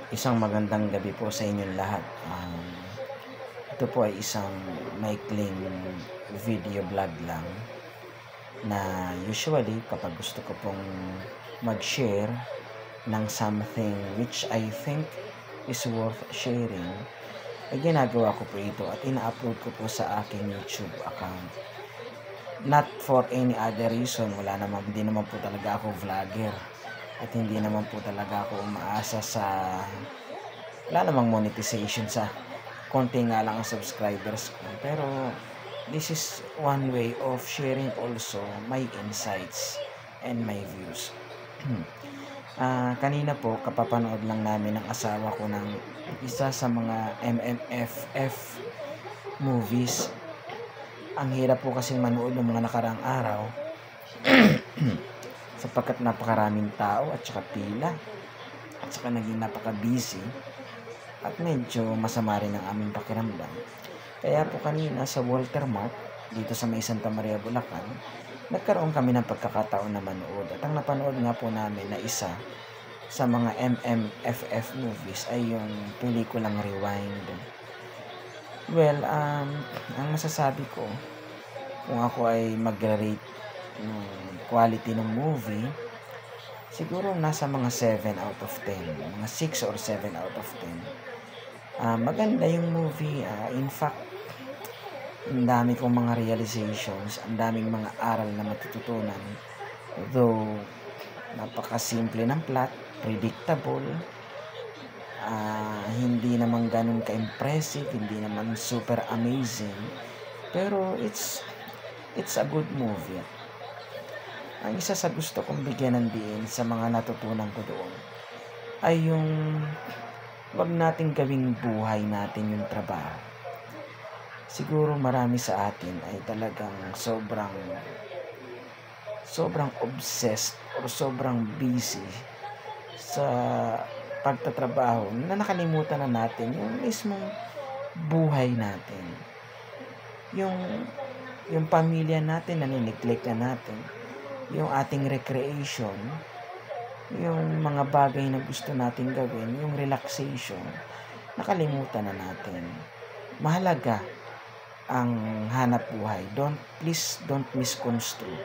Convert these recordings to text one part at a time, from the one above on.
Isang magandang gabi po sa inyong lahat. Ito po ay isang maikling video vlog lang na usually kapag gusto ko pong mag-share ng something which I think is worth sharing, ay ginagawa ko po ito at ina-upload ko po sa aking YouTube account. Not for any other reason, hindi naman po talaga ako vlogger at hindi naman po talaga ako umaasa sa wala namang monetization, sa konti nga lang ang subscribers ko. Pero this is one way of sharing also my insights and my views. Kanina po kapapanood lang namin ng asawa ko ng isa sa mga MMFF movies. Ang hirap po kasi manood ng mga nakaraang araw sapagkat napakaraming tao at saka pila at saka naging napaka-busy at medyo masama rin ang aming pakiramdam. Kaya po kanina sa Walter Mart dito sa may Santa Maria, Bulacan, nagkaroon kami ng pagkakataon na manood. At ang napanood nga po namin na isa sa mga MMFF movies ay yung pelikulang Rewind. Well, ang masasabi ko, kung ako ay mag-rate ng quality ng movie, siguro nasa mga 7 out of 10, mga 6 or 7 out of 10. Maganda yung movie. In fact, ang dami kong mga realizations, ang daming mga aral na matututunan. Though, napakasimple ng plot, predictable, hindi naman ganun ka-impressive, hindi naman super amazing, pero it's a good movie. Ang isa sa gusto kong bigyan ng diin sa mga natutunan ko doon ay yung wag nating gawing buhay natin yung trabaho. Siguro marami sa atin ay talagang sobrang obsessed or sobrang busy sa pagtatrabaho na nakalimutan na natin yung mismong buhay natin. Yung pamilya natin, nanineglect na natin. Yung ating recreation, yung mga bagay na gusto natin gawin, yung relaxation, nakalimutan na natin. Mahalaga ang hanap buhay. Please don't misconstrue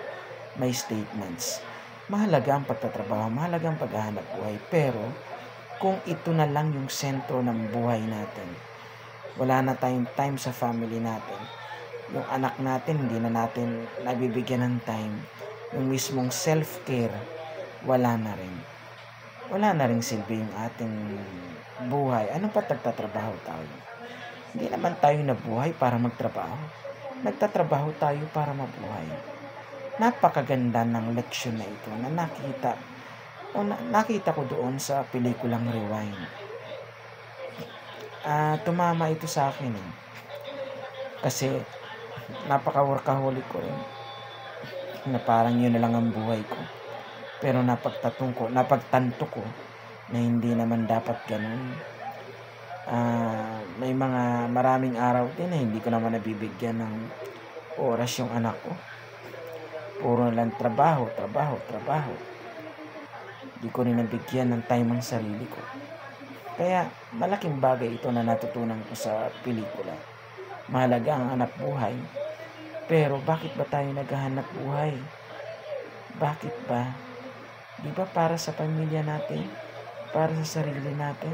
my statements. Mahalaga ang pagtatrabaho, mahalaga ang paghahanap buhay, pero kung ito na lang yung sentro ng buhay natin, wala na tayong time sa family natin, yung anak natin hindi na natin nabibigyan ng time, yung mismong self-care wala na rin silbi yung ating buhay. Anong pa nagtatrabaho tayo? Hindi naman tayo nabuhay para magtrabaho, nagtatrabaho tayo para mabuhay. Napakaganda ng leksyon na ito na nakita ko doon sa pelikulang Rewind. Tumama ito sa akin kasi napaka-workaholic ko rin, na parang yun na lang ang buhay ko. Pero napagtanto ko na hindi naman dapat ganun. May maraming araw din na hindi ko naman nabibigyan ng oras yung anak ko. Puro lang trabaho. Hindi ko rin nabigyan ng time ang sarili ko. Kaya malaking bagay ito na natutunan ko sa pelikula. Mahalaga ang hanap buhay. Pero bakit ba tayo naghahanap buhay? Bakit ba? Di ba para sa pamilya natin? Para sa sarili natin?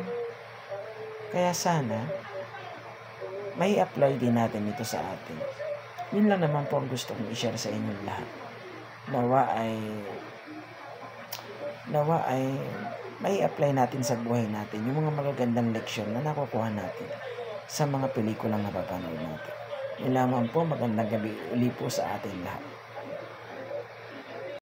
Kaya sana, may apply din natin ito sa atin. Yun lang naman po ang gusto kong i-share sa inyong lahat. Nawa ay may apply natin sa buhay natin yung mga magagandang leksyon na nakukuha natin sa mga pelikulang napapanood natin. Yun lamang po, magandang gabi uli po sa atin lahat.